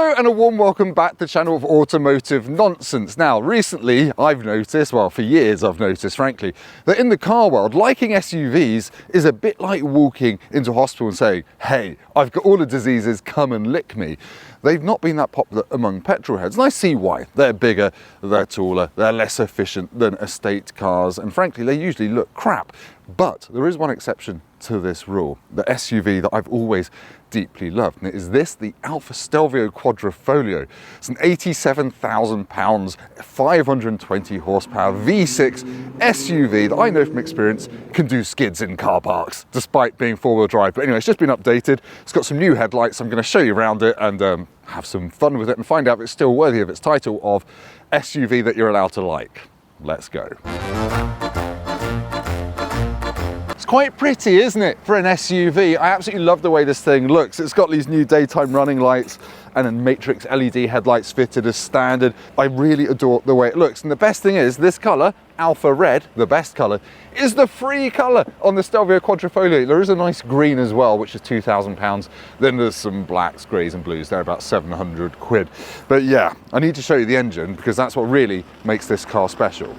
Hello and a warm welcome back to the channel of Automotive Nonsense. Now, recently I've noticed, well for years I've noticed frankly, that in the car world, liking SUVs is a bit like walking into hospital and saying, hey, I've got all the diseases, come and lick me. They've not been that popular among petrol heads, and I see why. They're bigger, they're taller, they're less efficient than estate cars, and frankly they usually look crap. But there is one exception to this rule, the SUV that I've always deeply loved, and it is this, the Alfa Stelvio Quadrifoglio. It's an £87,000, 520 horsepower V6 SUV that I know from experience can do skids in car parks, despite being four-wheel drive. But anyway, it's just been updated. It's got some new headlights. I'm going to show you around it and have some fun with it and find out if it's still worthy of its title of SUV that you're allowed to like. Let's go. Quite pretty, isn't it, for an SUV? I absolutely love the way this thing looks. It's got these new daytime running lights and then matrix LED headlights fitted as standard. I really adore the way it looks. And the best thing is this color, Alpha Red, the best color, is the free color on the Stelvio Quadrifoglio. There is a nice green as well, which is £2,000. Then there's some blacks, greys and blues. They're about 700 quid. But yeah, I need to show you the engine because that's what really makes this car special.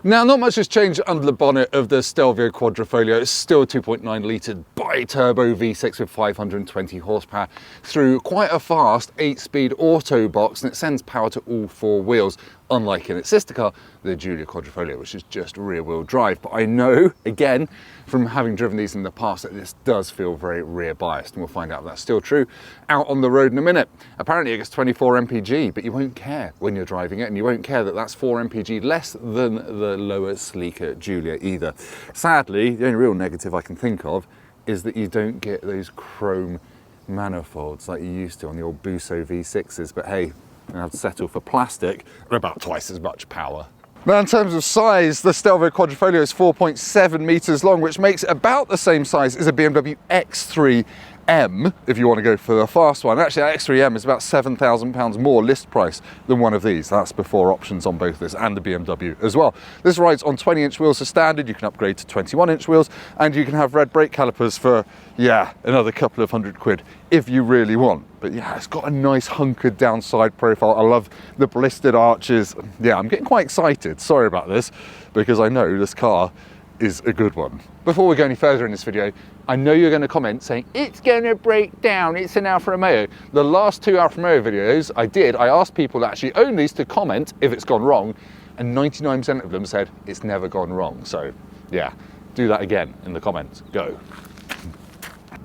Now, not much has changed under the bonnet of the Stelvio Quadrifoglio. It's still a 2.9 litre bi-turbo V6 with 520 horsepower through quite a fast 8-speed auto box, and it sends power to all four wheels, unlike in its sister car, the Giulia Quadrifoglio, which is just rear-wheel drive. But I know, again, from having driven these in the past, that this does feel very rear-biased, and we'll find out if that's still true out on the road in a minute. Apparently it gets 24 mpg, but you won't care when you're driving it, and you won't care that that's 4 mpg less than the lower, sleeker Giulia either. Sadly, the only real negative I can think of is that you don't get those chrome manifolds like you used to on the old Busso V6s, but hey, I have to settle for plastic and about twice as much power. Now, in terms of size, the Stelvio Quadrifoglio is 4.7 meters long, which makes it about the same size as a BMW X3M, if you want to go for the fast one. Actually, that X3M is about £7,000 more list price than one of these. That's before options on both this and the BMW as well. This rides on 20-inch wheels as standard. You can upgrade to 21-inch wheels, and you can have red brake calipers for, yeah, another couple of hundred quid if you really want. But yeah, it's got a nice hunkered down side profile. I love the ballisted arches. Yeah, I'm getting quite excited. Sorry about this, because I know this car is a good one. Before we go any further in this video, I know you're going to comment saying, it's going to break down, it's an Alfa Romeo. The last two Alfa Romeo videos I asked people that actually own these to comment if it's gone wrong, and 99% of them said it's never gone wrong. So yeah, do that again in the comments. Go.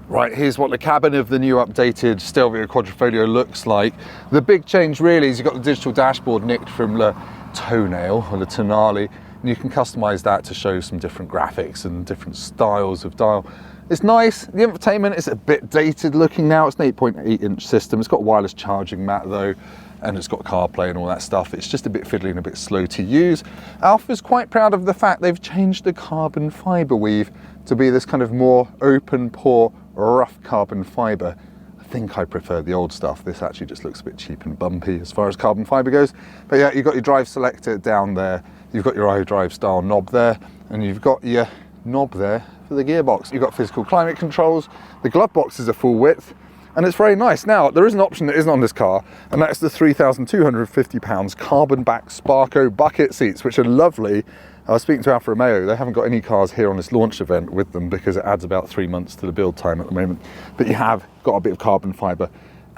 Right, here's what the cabin of the new updated Stelvio Quadrifoglio looks like. The big change really is you've got the digital dashboard nicked from the toenail or the tonale, and you can customize that to show some different graphics and different styles of dial. It's nice. The infotainment is a bit dated looking now. It's an 8.8-inch system. It's got a wireless charging mat though, and it's got CarPlay and all that stuff. It's just a bit fiddly and a bit slow to use. Alfa's quite proud of the fact they've changed the carbon fiber weave to be this kind of more open pore, rough carbon fiber. I think I prefer the old stuff. This actually just looks a bit cheap and bumpy as far as carbon fiber goes. But yeah, you've got your drive selector down there. You've got your iDrive style knob there, and you've got your knob there for the gearbox. You've got physical climate controls. The glove box is a full width, and it's very nice. Now, there is an option that isn't on this car, and that's the £3,250 carbon back Sparco bucket seats, which are lovely. I was speaking to Alfa Romeo. They haven't got any cars here on this launch event with them because it adds about 3 months to the build time at the moment. But you have got a bit of carbon fiber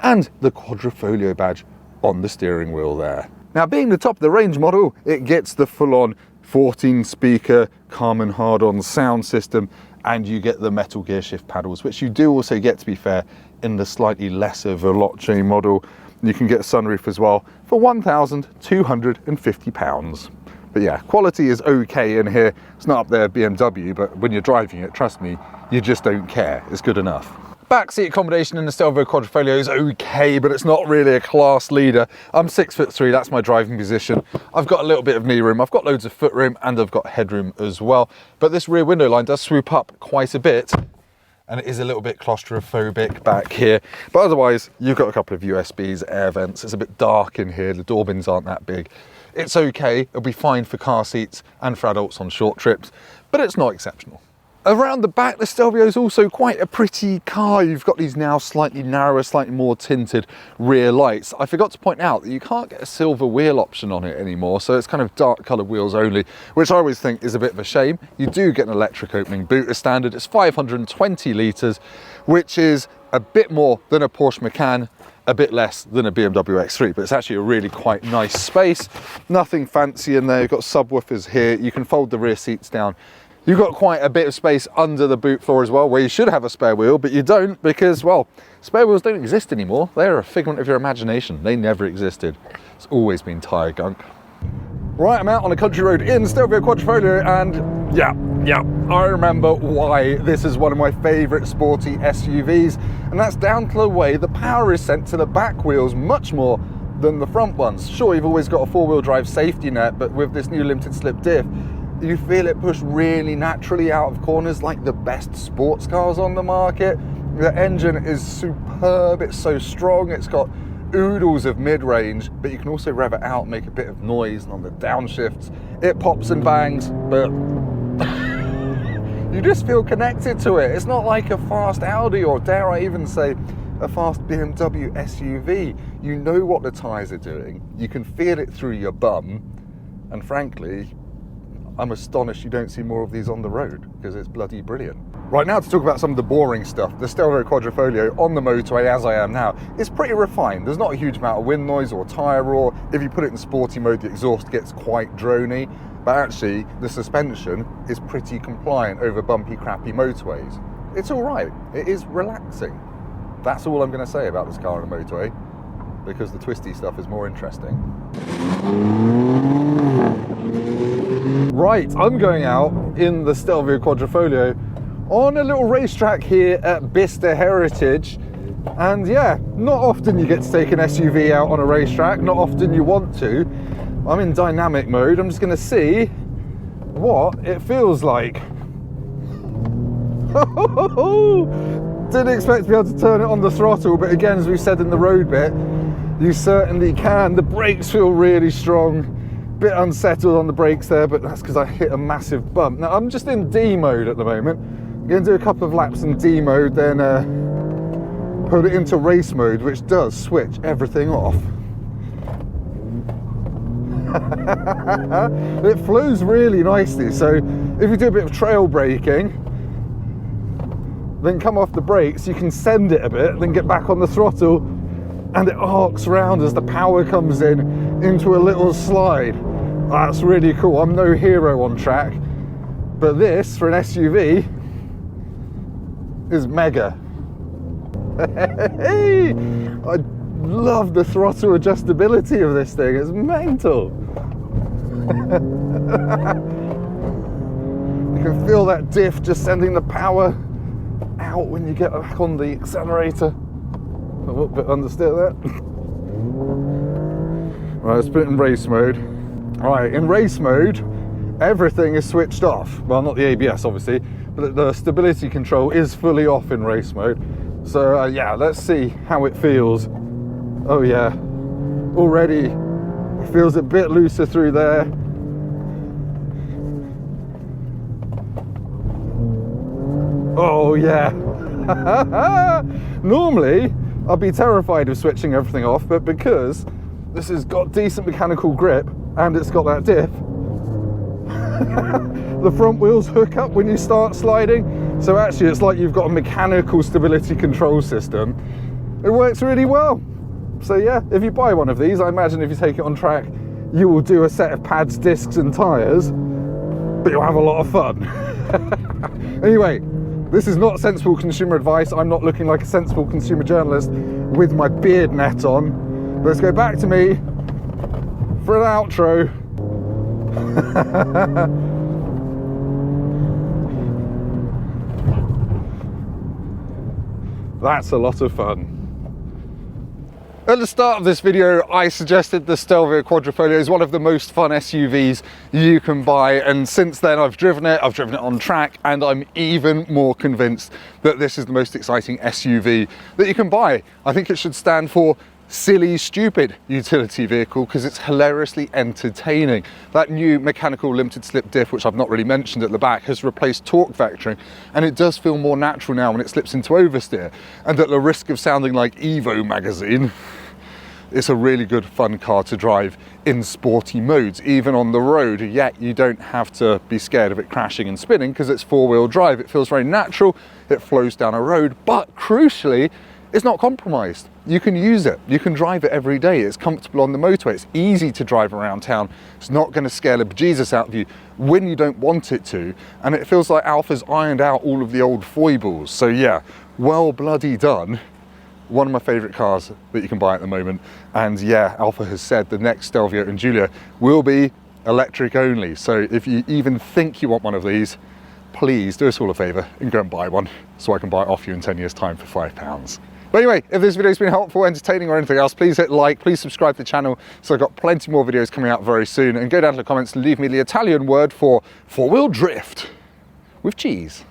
and the Quadrifoglio badge on the steering wheel there. Now, being the top of the range model, it gets the full-on 14-speaker Carman hard-on sound system, and you get the metal gear shift paddles, which you do also get, to be fair, in the slightly lesser Veloce model. You can get a sunroof as well for £1,250. But yeah, quality is okay in here. It's not up there BMW, but when you're driving it, trust me, you just don't care. It's good enough. Backseat accommodation in the Stelvio Quadrifoglio is okay, but it's not really a class leader. I'm 6'3", that's my driving position. I've got a little bit of knee room, I've got loads of foot room, and I've got headroom as well. But this rear window line does swoop up quite a bit, and it is a little bit claustrophobic back here. But otherwise, you've got a couple of USBs, air vents. It's a bit dark in here. The door bins aren't that big. It's okay. It'll be fine for car seats and for adults on short trips, but it's not exceptional. Around the back, the Stelvio is also quite a pretty car. You've got these now slightly narrower, slightly more tinted rear lights. I forgot to point out that you can't get a silver wheel option on it anymore, so it's kind of dark coloured wheels only, which I always think is a bit of a shame. You do get an electric opening boot as standard. It's 520 litres, which is a bit more than a Porsche Macan, a bit less than a BMW X3, but it's actually a really quite nice space. Nothing fancy in there. You've got subwoofers here. You can fold the rear seats down. You've got quite a bit of space under the boot floor as well, where you should have a spare wheel, but you don't because, well, spare wheels don't exist anymore. They're a figment of your imagination. They never existed. It's always been tyre gunk. Right, I'm out on a country road in Stelvio Quadrifoglio, and yeah, I remember why this is one of my favourite sporty SUVs, and that's down to the way the power is sent to the back wheels much more than the front ones. Sure, you've always got a four-wheel drive safety net, but with this new limited slip diff, you feel it push really naturally out of corners like the best sports cars on the market. The engine is superb, it's so strong, it's got oodles of mid-range, but you can also rev it out and make a bit of noise, and on the downshifts it pops and bangs, but you just feel connected to it. It's not like a fast Audi, or dare I even say a fast BMW SUV. You know what the tyres are doing, you can feel it through your bum, and frankly, I'm astonished you don't see more of these on the road, because it's bloody brilliant. Right, now to talk about some of the boring stuff. The Stelvio Quadrifoglio on the motorway, as I am now, is pretty refined. There's not a huge amount of wind noise or tyre roar. If you put it in sporty mode, the exhaust gets quite drony, but actually the suspension is pretty compliant over bumpy, crappy motorways. It's all right. It is relaxing. That's all I'm going to say about this car on the motorway, because the twisty stuff is more interesting. Right, I'm going out in the Stelvio Quadrifoglio on a little racetrack here at Bicester Heritage, and yeah, not often you get to take an SUV out on a racetrack, not often you want to. I'm in dynamic mode. I'm just going to see what it feels like. Didn't expect to be able to turn it on the throttle, but again, as we said in the road bit, you certainly can. The brakes feel really strong. Bit unsettled on the brakes there, but that's because I hit a massive bump. Now I'm just in D mode at the moment. I'm going to do a couple of laps in D mode, then put it into race mode, which does switch everything off. It flows really nicely, so if you do a bit of trail braking, then come off the brakes, you can send it a bit, then get back on the throttle, and it arcs round as the power comes in into a little slide. That's really cool. I'm no hero on track, but this for an SUV is mega. I love the throttle adjustability of this thing. It's mental. You can feel that diff just sending the power out when you get back on the accelerator. A little bit understeer that. Right, let's put it in race mode. Right, in race mode, everything is switched off. Well, not the ABS, obviously, but the stability control is fully off in race mode. So, yeah, let's see how it feels. Oh, yeah. Already, it feels a bit looser through there. Oh, yeah. Normally, I'd be terrified of switching everything off, but because this has got decent mechanical grip and it's got that diff, the front wheels hook up when you start sliding, so actually it's like you've got a mechanical stability control system. It works really well. So yeah, if you buy one of these, I imagine if you take it on track, you will do a set of pads, discs and tyres, but you'll have a lot of fun. Anyway, this is not sensible consumer advice. I'm not looking like a sensible consumer journalist with my beard net on. Let's go back to me for an outro. That's a lot of fun. At the start of this video, I suggested the Stelvio Quadrifoglio is one of the most fun SUVs you can buy, and since then I've driven it on track, and I'm even more convinced that this is the most exciting SUV that you can buy. I think it should stand for silly, stupid utility vehicle because it's hilariously entertaining. That new mechanical limited slip diff, which I've not really mentioned at the back, has replaced torque vectoring, and it does feel more natural now when it slips into oversteer. And at the risk of sounding like Evo magazine, it's a really good fun car to drive in sporty modes, even on the road, yet you don't have to be scared of it crashing and spinning because it's four-wheel drive. It feels very natural, it flows down a road, but crucially, it's not compromised. You can use it, you can drive it every day, it's comfortable on the motorway, it's easy to drive around town, it's not going to scare the bejesus out of you when you don't want it to, and it feels like Alfa's ironed out all of the old foibles. So yeah, well bloody done. One of my favourite cars that you can buy at the moment, and yeah, Alfa has said the next Stelvio and Giulia will be electric only, so if you even think you want one of these, please do us all a favour and go and buy one so I can buy it off you in 10 years time for £5. But anyway, if this video's been helpful, entertaining or anything else, please hit like, please subscribe to the channel so I've got plenty more videos coming out very soon, and go down to the comments and leave me the Italian word for four-wheel drift with cheese.